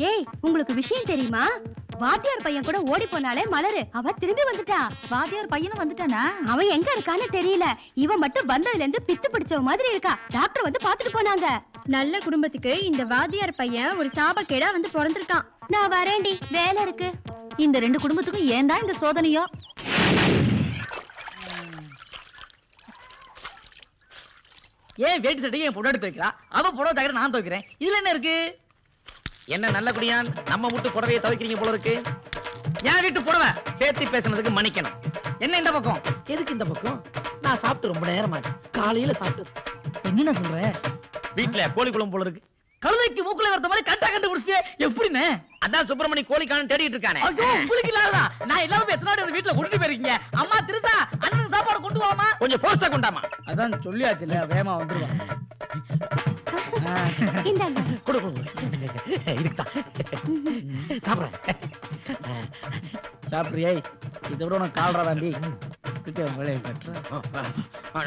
ஏய், உங்களுக்கு விஷயம் தெரியுமா? வாத்தியார் பையன் கூட ஓடி போனாலே மலரு, அவ திரும்பி வந்துட்டா. வாத்தியார் பையனும் வந்துட்டானா? அவன் எங்க இருக்கான்னு தெரியல. இவன் மட்டும் வந்ததுல இருந்து பித்து பிடிச்ச மாதிரி இருக்கா. டாக்டர் வந்து பாத்துட்டு போனாங்க. நல்ல குடும்பத்துக்கு இந்த வாத்தியார் பையன் ஒரு சாபக்கேடா வந்து பிறந்திருக்கான். நான் வரேன்டி, வேலை இருக்கு. இந்த ரெண்டு குடும்பத்துக்கும் ஏன் தான் இந்த சோதனையோ? ஏன் வேட்டி சட்டையை என் பொண்ணு துவைக்கிறா, அவ புடவை தவிர நான் துவைக்கிறேன். இதுல என்ன இருக்கு? என்ன நல்ல குடியான், நம்ம வீட்டு புடவையை துவைக்கிறீங்க போல இருக்கு. என் வீட்டு புடவை சேர்த்து பேசுனதுக்கு மன்னிக்கணும். என்ன இந்த பக்கம்? எதுக்கு இந்த பக்கம்? நான் சாப்பிட்டு ரொம்ப நேரமாச்சு, காலையில சாப்பிட்டு. என்ன சொல்ற? வீட்டுல கோழி குழம்பு போல இருக்கு. கழுதைக்கு மூக்குல வரத மாதிரி கண்டா கண்டுபிடிச்சிட்டே. எப்படின்னு? அதான் சுப்பிரமணி கோழிக்கான தேடிட்டு இருக்கானே. ஐயோ, உங்களுக்கு இல்லாதா? நான் எல்லாரும் எத்தனை நாள் வீட்டுல கொண்டு போயிருக்கீங்க. அம்மா திருசா, அண்ணனுக்கு சாப்பாடு கொண்டு வாமா. கொஞ்சம் போர்ஸா கொண்டாமா. அதான் சொல்லியாச்சுல, வேகமா வந்துருவான். இந்தாங்க. கொடு கொடு. இதுக்குதான் சாப்பிடுறேன். சாப்பிடுறியே, இதை விட உனக்கு கால்ரா தாண்டி.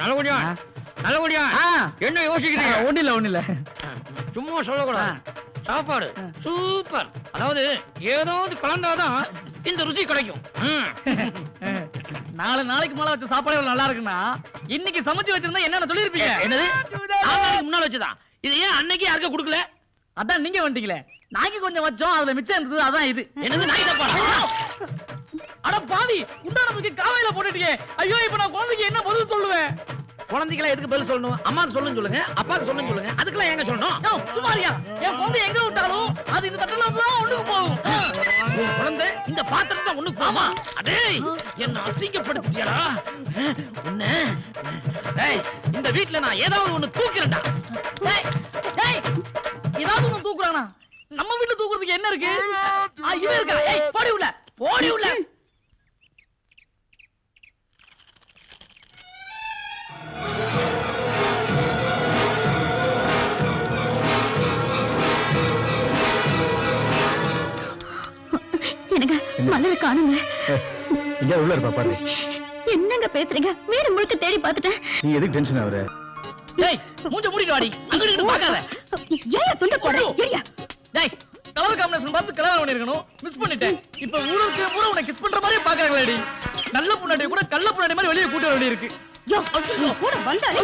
நல்ல குடியா, நல்ல குடியா. என்ன யோசிக்கிறீங்க? ஒண்ணு இல்ல சும்மா சொல்லக்கூடாது. சாப்பாடு சூப்பர். அதாவது ஏதாவது கலந்தாதான் இந்த ருசி கிடைக்கும். 4 நாளைக்கு மேல வச்ச சாப்பாடு நல்லா இருக்குன்னா இன்னைக்கு சமைச்சு வச்சிருந்தா என்னன்னு சொல்லிருப்பீங்க. என்னது? 4 நாளைக்கு முன்னால வச்சுதான். இது ஏன் அன்னைக்கு யாருக்கும் கொடுக்கல? அதான் நீங்க வந்துட்டீங்களே. நாய்க்கு கொஞ்சம் வச்சோம், அதுல மிச்சம் இருந்தது, அதான் இது. என்னது நாய் தப்பா? அட பாவி, உண்டானதுக்கு காவையில போட்டுட்டீங்க. ஐயோ, இப்ப நான் குழந்தைக்கு என்ன பதில் சொல்லுவேன்? குழந்தைகளை எதுக்கு பதில் சொல்லணும்? அம்மாக்கு சொல்லுன்னு சொல்லுங்க, அப்பாக்கு சொல்லுன்னு சொல்லுங்க. அதுக்கெல்லாம் எங்க சொல்லணும்? சுமாரியா, என் குழந்தை எங்க விட்டாலும் அது இந்த தட்டுல தான் ஒண்ணுக்கு போகும். குழந்தை இந்த பாத்திரத்தை ஒண்ணுக்கு போமா? அடே, என்ன அசிங்கப்படுத்திட்டியடா உன்ன. டேய், இந்த வீட்ல நான் ஏதாவது ஒண்ணு தூக்குறேன்டா. ஏதாவது ஒண்ணு தூக்குறானா? நம்ம வீட்டுல தூக்குறதுக்கு என்ன இருக்கு? இவன் இருக்கா? போடி உள்ள, போடி உள்ள. எனக்கு மலரை காணுங்க. இங்க உள்ள இருப்பா பாரு. என்னங்க பேசுறீங்க? வீடு முழுக்க தேடி பார்த்துட்டேன். நீ எதுக்கு டென்ஷன் ஆகுற? டேய், மூஞ்ச மூடிட்டு வாடி. அங்கிட்டு பார்க்காத. ஏயா துண்ட போற? ஏயா. டேய், கலர் காம்பினேஷன் பார்த்து கல்யாணம் பண்ணிருக்கணும். மிஸ் பண்ணிட்டேன். இப்ப ஊருக்கு பூரா உன்னை கிஸ் பண்ற மாதிரி பாக்குறாங்களேடி. நல்ல பொண்ணாடி கூட கள்ள பொண்ணாடி மாதிரி வெளியே கூட்ட வேண்டி இருக்கு. யோ, கூட வந்தாலே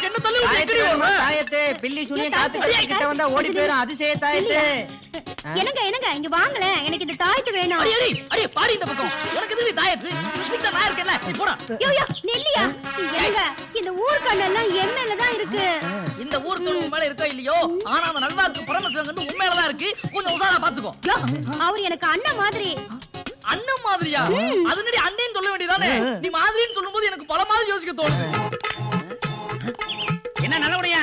என்ன தள்ளி விட்டு தாயத்தே பில்லி சுனி காத்து கிட்ட வந்தா ஓடி போயிரும். அதிசய தாயத்தே. என்னங்க இங்க வாங்களே. எனக்கு இந்த தாயத்து வேணும். அடி அடி பாடி இந்த பக்கம். உனக்கு எதுக்கு தாயத்து? சிக்த நான் இருக்கேன்ல. நீ போடா. யோ நெல்லியா. என்னங்க இந்த ஊர் கண்ணெல்லாம் எம்எல்ஏ தான் இருக்கு. இந்த ஊர் கண்ணு மேல இருக்கோ இல்லையோ, ஆனா அந்த நல்வாக்கு பரமசிவன் உண்மையில தான் இருக்கு. கொஞ்சம் உசாரா பாத்துக்கோ. யோ, அவர் எனக்கு அண்ணன் மாதிரி. அண்ணன் மாதிரியா? அதுனடி அண்ணேன்னு சொல்ல வேண்டியதானே. நீ மாதிரின்னு சொல்லும்போது எனக்கு பல மாதிரி யோசிக்க தோணுது. என்ன நல்லபடியா?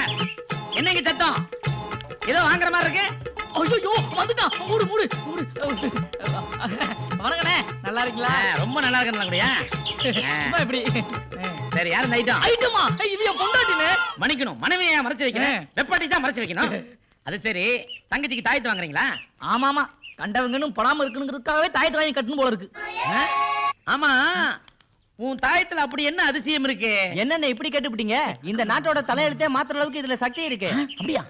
என்னங்க சத்தம்? ஏதோ வாங்குற மாதிரி இருக்கு. ஐயோ, வந்துட்டான். மூடு மூடு மூடு. வணக்கண்ணே, நல்லா இருக்கீங்களா? ரொம்ப நல்லா இருக்கு நல்லபடியா. இப்படி சரி, யார் இந்த ஐட்டம்? ஐட்டமா? இது என் பொண்டாட்டினே. மன்னிக்கணும், மனைவியை மறைச்சு வைக்கணும். வெப்பாட்டி தான் மறைச்சு வைக்கணும். அது சரி, தங்கச்சிக்கு தாயத்து வாங்குறீங்களா? ஆமாமா, கண்டவங்கன்னு படாம இருக்கணுங்கிறதுக்காகவே தாயத்து வாங்கி கட்டணும் போல இருக்கு. ஆமா, உன் தாயத்துல அப்படி என்ன அதிசயம் இருக்கு? என்னென்ன இப்படி கேட்டுப்பிட்டீங்க? இந்த நாட்டோட தலையெழுத்தே மாத்துற அளவுக்கு இதுல சக்தி இருக்கு. அப்படியா?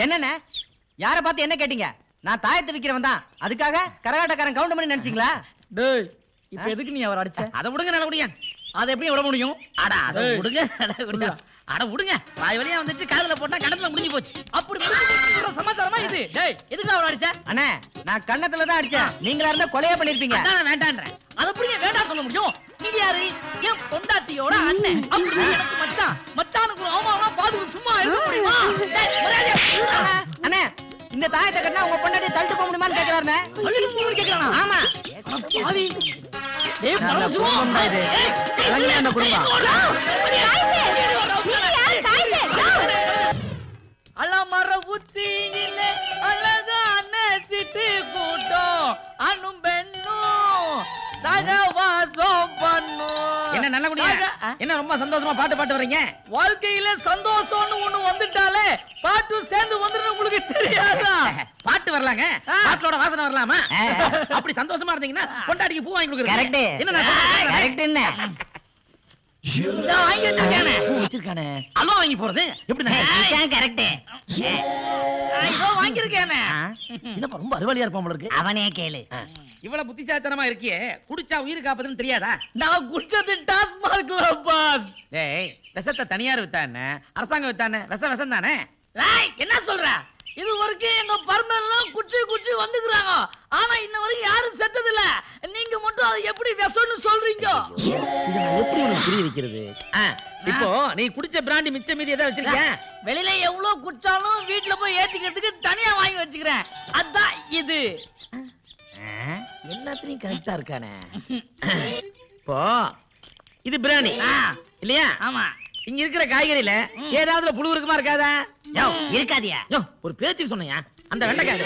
என்னென்ன யார பார்த்து என்ன கேட்டீங்க? நான் தாயத்தை விக்கிறவன் தான். அதுக்காக கரகாட்டக்காரன் கவுண்ட் பண்ணி நினைச்சீங்களா? டேய், இப்ப எதுக்கு நீ அவர் அடிச்ச? அதை விடுங்க நல்லபடியா. அதை எப்படி விட முடியும்? அட அதை விடுங்க. அட விடுங்க, வாய் வழியா வந்துச்சு, காதுல போட்டா கடத்துல முடிஞ்சு போச்சு. அப்படி சமாச்சாரமா இது? டேய், எதுக்கு அவர் அடிச்ச? அண்ணே, நான் கண்ணத்துல தான் அடிச்சேன். நீங்களா இருந்தா கொலையா பண்ணிருப்பீங்க. அதான் வேண்டான்றேன். அது எப்படி வேண்டாம் சொல்ல முடியும்? நீங்க யாரு? என் பொண்டாட்டியோட அண்ணன். அப்படி எனக்கு மச்சான். மச்சானுக்கு ஒரு அவமானமா பாதுகாப்பு சும்மா இருக்க முடியுமா? அண்ணே, இந்த தாயத்தை கட்டினா உங்க பொண்டாட்டி தள்ளிட்டு போக முடியுமான்னு கேக்குறாருண்ணே. தள்ளிட்டு போகணும்னு கேக்குறானா? ஆமா. பாவி. டேய், பரமசிவம். கல்யாணம் குடும்பம். அலமர உச்சியிலே அழகான சிட்டு கூட்டம் அண்ணும் பெண்ணும் சகவாசம் பண்ணும். என்ன நல்ல குடியா என்ன ரொம்ப சந்தோஷமா பாட்டு வர்றீங்க? வாழ்க்கையில சந்தோஷம்னு ஒண்ணு வந்துட்டாலே பாட்டு சேர்ந்து வந்துடும். உங்களுக்கு தெரியாதா? பாட்டு வரலாங்க, பாட்டோட வாசனை வரலாமா? அப்படி சந்தோஷமா இருந்தீங்கன்னா பொண்டாட்டிக்கு பூ வாங்கி கொடுக்குறேன். கரெக்ட் என்ன கரெக்ட் என்ன வாங்கி வச்சிருக்கானே அல்வா வாங்கி போறது எப்படி? கரெக்ட் இதோ வாங்கியிருக்கேனே. என்னப்பா ரொம்ப அறிவாளியா இருப்பான் போல இருக்கு. அவனே கேளு. இவ்வளவு புத்திசாலித்தனமா இருக்கியே, குடிச்சா உயிர் காப்பதுன்னு தெரியாதா? நான் குடிச்சது டாஸ்மார்க்ல பாஸ். டேய், விஷத்தை தனியார் வித்தானே, அரசாங்கம் வித்தானே, விஷம் தானே? என்ன சொல்ற? இது வரைக்கும் எங்க பர்மனெல்லாம் குச்சி வந்துக்குறாங்க. ஆனா இன்ன வரைக்கும் யாரும் செத்தது இல்ல. நீங்க மட்டும் அதை எப்படி விஷம்னு சொல்றீங்க? இத நான் எப்படி உனக்கு புரிய வைக்கிறது? இப்போ நீ குடிச்ச பிராண்டி மிச்ச மீதி ஏதாவது வச்சிருக்கியா? வெளியில எவ்வளவு குடிச்சாலும் வீட்டுல போய் ஏத்திக்கிறதுக்கு தனியா வாங்கி வச்சுக்கிறேன். அதான் இது. எல்லாத்துலயும் கரெக்டா இருக்கானே. இப்போ இது பிராணி இல்லையா? ஆமா. இங்க இருக்கிற காய்கறியில ஏதாவது புழு இருக்குமா இருக்காதா? இருக்காதியா? ஒரு பேச்சுக்கு சொன்னையா அந்த வெண்டைக்காய்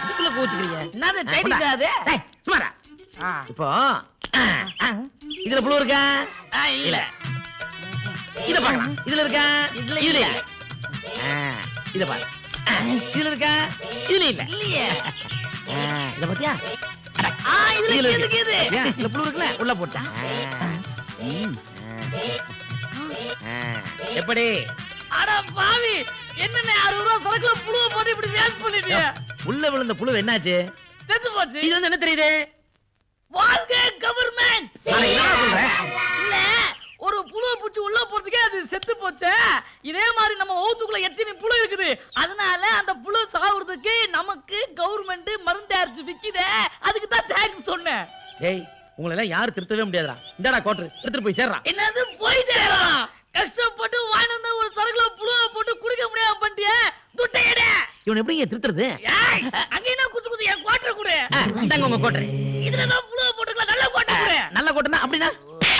இதுக்குள்ள கோச்சுக்கிறீங்க. என்னது சைடிஷா அது? சும்மாடா. இப்போ இதுல புழு இருக்கா? இல்ல. இத பாக்கலாம். இதுல இருக்கா? இதுல இல்ல. இல்ல. இத பாரு. இதுல இருக்கா? இதுல இல்ல. இல்லையே. இத பாத்தியா? இதுல எதுக்கு இது? இதுல புழு இருக்குல, உள்ள போட்டேன். எப்படி? அட பாவி, என்னண்ணே 60 ரூபாய் சரக்குல புழுவை போட்டு இப்படி வேஸ்ட் பண்ணிட்டியா? உள்ள விழுந்த புழு என்னாச்சு? செத்து போச்சு. இது வந்து என்ன தெரியுது? வாழ்க கவர்மெண்ட். நான் என்ன சொல்றேன்? இல்ல, ஒரு புழுவை பிடிச்சி உள்ள போறதுக்கே அது செத்து போச்சு. இதே மாதிரி நம்ம ஓத்துக்குள்ள எத்தனை புழு இருக்குது. அதனால அந்த புழு சாவுறதுக்கு நமக்கு கவர்மெண்ட் மருந்து அரைச்சு விக்குதே. அதுக்கு தான் தேங்க்ஸ் சொன்னேன். ஏய், உங்களை எல்லாம் யாரும் திருத்தவே முடியாதுடா. இந்தாடா கோட்டர், எடுத்துட்டு போய் சேர்றா. என்னது போய் சேரலாம்? கஷ்டப்பட்டு வாங்கி வந்த ஒரு சரக்குல புழுவை போட்டு குடிக்க முடியாம பண்ணிட்டியே. துட்டையட. இவன் எப்படி திருத்துறது? ஏய், அங்க என்ன குத்து என் குவாட்டர் கொடு. இந்தாங்க உங்க கோட்டர். இதுல தான் புழுவை போட்டுக்கலாம். நல்ல குவாட்டர் கொடு. நல்ல கோட்டர்னா அப்படின்னா?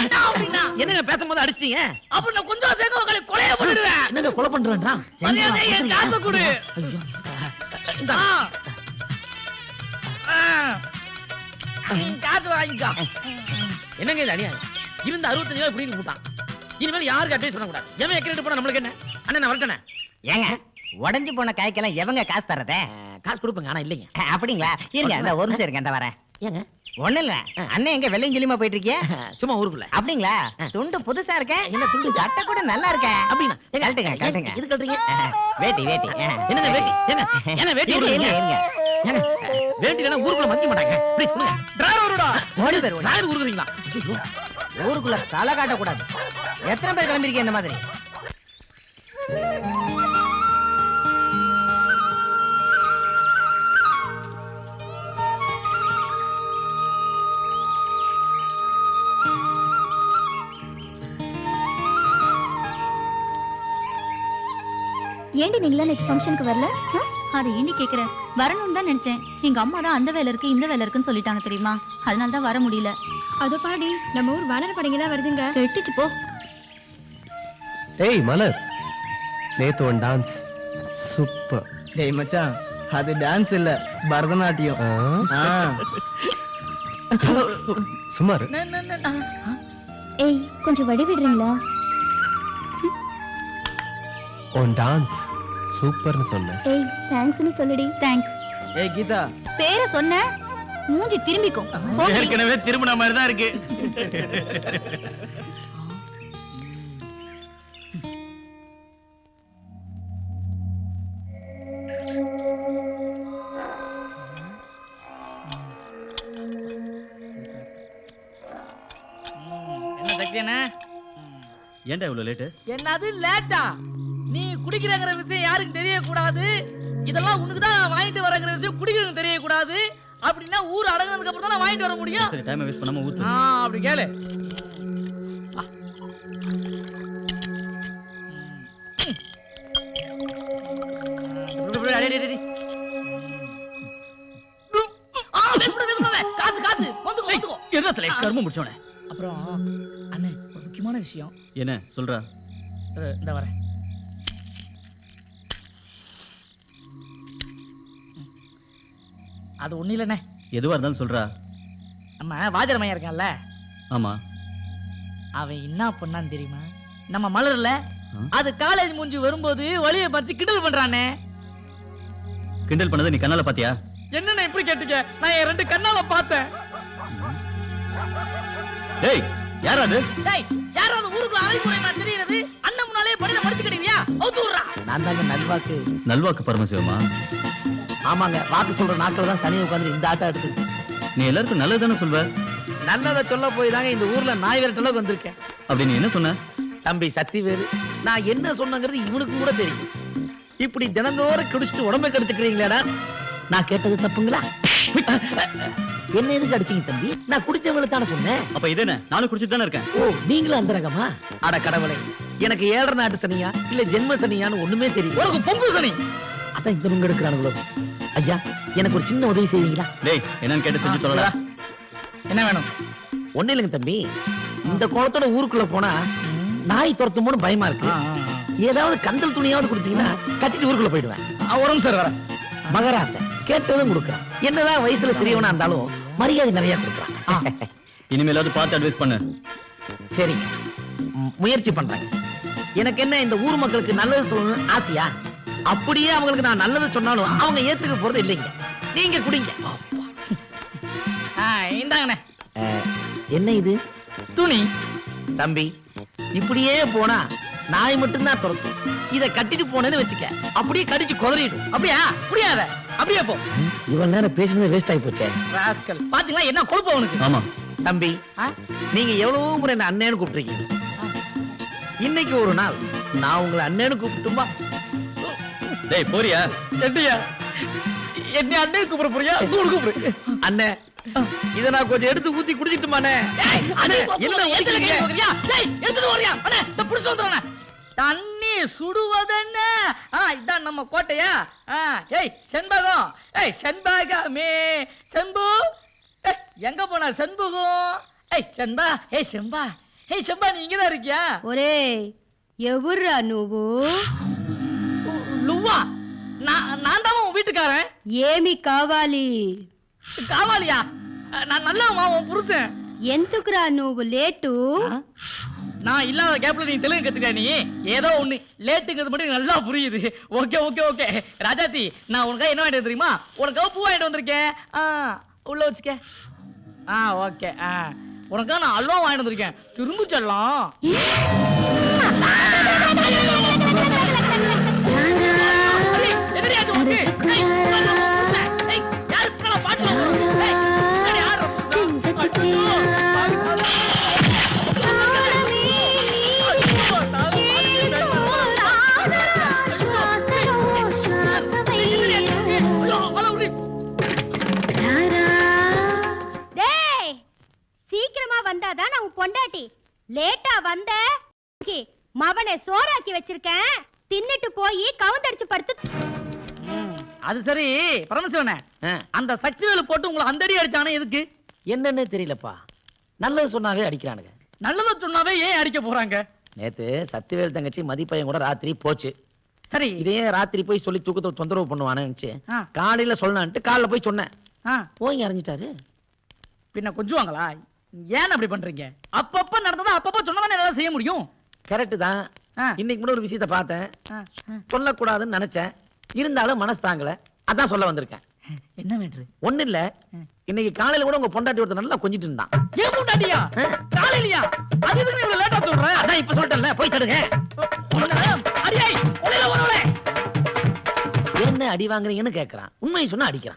என்ன அப்படின்னா? என்னங்க பேசும்போது அடிச்சிட்டீங்க? அப்ப நான் கொஞ்சம் சேர்க்க உங்களை கொலைய பண்ணிடுவேன். என்னங்க கொலை பண்றேன்றா? மரியாதை என் காசை கொடு. இந்த காசு வாங்கிக்கோ. என்னங்க இது அநியாயம்? இருந்த 65 ரூபாய் புடிங்க போட்டான். இனிமேல் யாருக்கு அட்வைஸ் பண்ண கூடாது. எவன் எக்கரேட் போனா நம்மளுக்கு என்ன? அண்ணா நான் வரட்டேனே. ஏங்க உடைஞ்சு போன காய்க்கெல்லாம் எவங்க காசு தரதே? காசு கொடுப்பேங்க, ஆனா இல்லைங்க. அப்படிங்களா? இருங்க அந்த ஒரு நிமிஷம் இருங்க, அந்த வரேன். ஏங்க ஒண்ணு இல்ல, அண்ணன் எங்க வெள்ளையும் கிளியுமா போயிட்டு இருக்கிய? சும்மா ஊருக்குள்ள. அப்படிங்களா? துண்டு புதுசா இருக்க. என்ன துண்டு? சட்டை கூட நல்லா இருக்க. அப்படின்னா கழட்டுங்க கழட்டுங்க. இது கழட்டுறீங்க? வேட்டி வேட்டி. என்னங்க வேட்டி? என்ன வேட்டி இருங்க விடுறீங்க? இருங்க. ஏங்க வேட்டி இல்லைன்னா ஊருக்குள்ள மதிக்க மாட்டாங்க. ப்ளீஸ் கொடுங்க. டிரைவர் வருடா. ஓடி பேர் ஓடி. டிரைவர் ஊருக்குறீங்களா? ஊருக்குள்ள தலை காட்டக்கூடாது. எத்தனை பேர் கிளம்பிருக்கீங்க இந்த மாதிரி? ஏண்டி நீங்களா நேற்று ஃபங்க்ஷனுக்கு வரல? அதை ஏண்டி கேக்குற? வரணும்னு தான் நினைச்சேன். எங்க அம்மா தான் அந்த வேலை இருக்கு இந்த வேலை இருக்குன்னு சொல்லிட்டாங்க தெரியுமா? அதனால தான் வர முடியல. அதோ பாடி, நம்ம ஊர் வானர படைங்க தான் வருதுங்க. கெட்டிச்சு போ. ஏய் மலர், நேத்து ஒன் டான்ஸ் சூப்பர். டேய் மச்சான், அது டான்ஸ் இல்ல, பரதநாட்டியம். சுமார். ஏய் கொஞ்சம் வடி விடுறீங்களா? ஒன் டான்ஸ் சூப்பர்னு சொன்னேன். ஏய் தேங்க்ஸ்னு சொல்லுடி. தேங்க்ஸ். ஏய் கீதா, பேரை சொன்ன மூஞ்சி திரும்பிக்கும். ஏற்கனவே திரும்பின மாதிரி தான் இருக்கு. என்ன சக்தி என்ன? ஏன்டா இவ்வளவு லேட்டு? என்னது லேட்டா? நீ குடிக்கிறங்கிற விஷயம் யாருக்கு தெரியக்கூடாது. இதெல்லாம் உனக்கு தான் வாங்கிட்டு வரங்கிற விஷயம் குடிக்கிறது தெரியக்கூடாது. அப்படின்னா ஊர் அடங்கினதுக்கு அப்புறம் தான் வாங்கிட்டு வர முடியும். சரி, டைம் வேஸ்ட் பண்ணாம ஊத்து. அப்படி கேளு. காசு காசு வந்துக்கோ வந்துக்கோ. என்னத்துல கர்மம் முடிச்சோனே. அப்புறம் அண்ணே ஒரு முக்கியமான விஷயம். என்ன சொல்றா? இந்த வரேன். அது ஒண்ணு இல்லண்ணே. எதுவா இருந்தாலும் சொல்றா. நம்ம வாஜர் மையா இருக்கான்ல, ஆமா. அவன் என்ன பண்ணான்னு தெரியுமா? நம்ம மலர்ல அது காலேஜ் முடிஞ்சு வரும்போது வழியை பறிச்சு கிண்டல் பண்றானே. கிண்டல் பண்ணதை நீ கண்ணால பாத்தியா? என்னன்னு இப்படி கேட்டீங்க? நான் என் 2 கண்ணால பார்த்தேன். டேய் யார் அது? டேய் யாராவது ஊருக்குள்ள அலைமுறைமா தெரியுறது? அண்ணன் முன்னாலே படியில படிச்சுக்கிட்டீங்களா? அவுத்து விடுறா. நான் தாங்க நல்வாக்கு. நல்வாக்கு பரமசிவமா? ஆமாங்க, வாக்கு சொல்ற நாட்கள் தான் சனியை உட்காந்து இந்த ஆட்டம் எடுத்து. நீ எல்லாருக்கும் நல்லது தானே சொல்வ? நல்லதை சொல்ல போய் தாங்க இந்த ஊர்ல நாய் விரட்டளவுக்கு வந்திருக்கேன். அப்படி நீ என்ன சொன்ன? தம்பி சத்திவேலு, நான் என்ன சொன்னங்கிறது இவனுக்கும் கூட தெரியும். இப்படி தினந்தோறும் குடிச்சிட்டு உடம்பை கெடுத்துக்கிறீங்களேடா, நான் கேட்டது தப்புங்களா? என்ன எதுக்கு அடிச்சீங்க தம்பி? நான் குடிச்சவங்களை தானே சொன்னேன். அப்ப இது என்ன? நானும் குடிச்சிட்டு தானே இருக்கேன். ஓ, நீங்களும் அந்த ரகமா? அட கடவுளே, எனக்கு 7 நாட்டு சனியா இல்ல ஜென்ம சனியான்னு ஒண்ணுமே தெரியும். உனக்கு பொங்கு சனி. அதான் இந்த நுங்க எடுக்கிறானுங்களோ. ஐயா, எனக்கு ஒரு சின்ன உதவி செய்வீங்களா? டேய் என்னன்னு கேட்டு செஞ்சு சொல்லடா. என்ன வேணும்? ஒண்ணு இல்லைங்க தம்பி, இந்த கோலத்தோட ஊருக்குள்ள போனா நாய் துரத்துமோன்னு பயமா இருக்கு. ஏதாவது கந்தல் துணியாவது கொடுத்தீங்கன்னா கட்டிட்டு ஊருக்குள்ள போயிடுவேன். உடம்பு சார் வர மகராசை கேட்டதும் கொடுக்குறான். என்னதான் வயசுல சிறியவனா இருந்தாலும் மரியாதை நிறைய கொடுக்குறான். இனிமேலாவது பார்த்து அட்வைஸ் பண்ணு. சரிங்க, முயற்சி பண்றேங்க. எனக்கு என்ன இந்த ஊர் மக்களுக்கு நல்லது சொல்லணும்னு ஆசையா? அப்படியே அவங்களுக்கு நான் நல்லது சொன்னாலும் அவங்க ஏத்துக்க போறது இல்லைங்க. நீங்க குடிங்க. இந்தாங்கண்ணே. என்ன இது? துணி. தம்பி, இப்படியே போனா நாய் மட்டும்தான் துரத்தும். இத கட்டிட்டு போனேன்னு வச்சுக்க, அப்படியே கடிச்சு குதறிடும். அப்படியா? புரியாத. அப்படியே போ. இவ்வளவு நேரம் பேசுனது வேஸ்ட் ஆகி போச்சே. ராஸ்கல். பாத்தீங்களா என்ன கொழுப்பு அவனுக்கு? ஆமா தம்பி, நீங்க எவ்வளவு முறை என்ன அண்ணேன்னு கூப்பிட்டுருக்கீங்க. இன்னைக்கு ஒரு நாள் நான் உங்களை அண்ணேன்னு கூப்பிட்டுமா? டேய் போறியா? என்னையா என்ன அண்ணே கூப்பிட போறியா? கூப்பிடு. அண்ணே, இத நான் கொஞ்சம் எடுத்து ஊத்தி குடிச்சிட்டுமானே? தண்ணி சுடுவதென்ன? இதான் நம்ம கோட்டையா? ஏய் செண்பகம், ஏய் செண்பகமே, செம்பு எங்க போனா செண்பகம்? ஏய் செண்பா, ஏய் செம்பா, ஏய் செம்பா, நீ இங்கதான் இருக்கியா? ஒரே எவரா நுவு? லுவா, நான் தான் உன் வீட்டுக்காரன். ఏమి కావాలి? காவாலியா? நான் நல்லவமா உன் புருஷன். ఎందుకురా నువ్వు లేటు? நான் இல்லாத கேப்ல நீ தெலுங்கு கத்துக்கியா? நீ ஏதோ ஒண்ணு லேட்டுங்கிறது மட்டும் எனக்கு நல்லா புரியுது. ஓகே ஓகே ஓகே ராஜாத்தி, நான் உனக்காக என்ன வாங்கிட்டு தெரியுமா? உனக்காக பூ வாங்கிட்டு வந்திருக்கேன். உள்ள வச்சுக்க. ஓகே. உனக்காக நான் அல்வா வாங்கிட்டு வந்திருக்கேன். திரும்ப செல்லாம். சீக்கிரமா வந்தாதான் நான் பொண்டாட்டி. லேட்டா வந்த மவனை சோறாக்கி வச்சிருக்கேன், தின்னுட்டு போய் கவுந்தடிச்சு படுத்து. அது சரி பரமசிவனே, அந்த சக்திவேலு போட்டு உங்களை அந்த அடி அடிச்சானே எதுக்கு? என்னன்னு தெரியலப்பா, நல்லது சொன்னாவே அடிக்கிறானுங்க. நல்லதை சொன்னாவே ஏன் அடிக்க போறாங்க? நேத்து சத்திவேல் தங்கச்சி மதிப்பையன் கூட ராத்திரி போச்சு. சரி, இதே ராத்திரி போய் சொல்லி தூக்கத்தை தொந்தரவு பண்ணுவானு காலையில சொல்லலான்ட்டு காலைல போய் சொன்னேன். போய் அறிஞ்சிட்டாரு. பின்ன கொஞ்சுவாங்களா? ஏன் அப்படி பண்றீங்க? அப்பப்ப நடந்ததா அப்பப்ப சொன்னதானே ஏதாவது செய்ய முடியும். கரெக்ட் தான். இன்னைக்கு கூட ஒரு விஷயத்தை பார்த்தேன், சொல்லக்கூடாதுன்னு நினைச்சேன், இருந்தாலும் மனசு தாங்கல, அதான் சொல்ல வந்திருக்கேன். என்ன வேண்டு? ஒண்ணு இல்ல, இன்னைக்கு காலையில கூட உங்க பொண்டாட்டி ஒருத்தர் நல்லா கொஞ்சிட்டு இருந்தான். ஏன் பொண்டாட்டியா? காலையிலயா? அது எதுக்கு இவ்வளவு லேட்டா சொல்ற? அதான் இப்ப சொல்லிட்டேன்ல, போய் தடுங்க. அடியாய் ஒளியில வரவளே. என்ன அடி வாங்குறீங்கன்னு கேக்குறான், உண்மையை சொன்னா அடிக்கிறான்.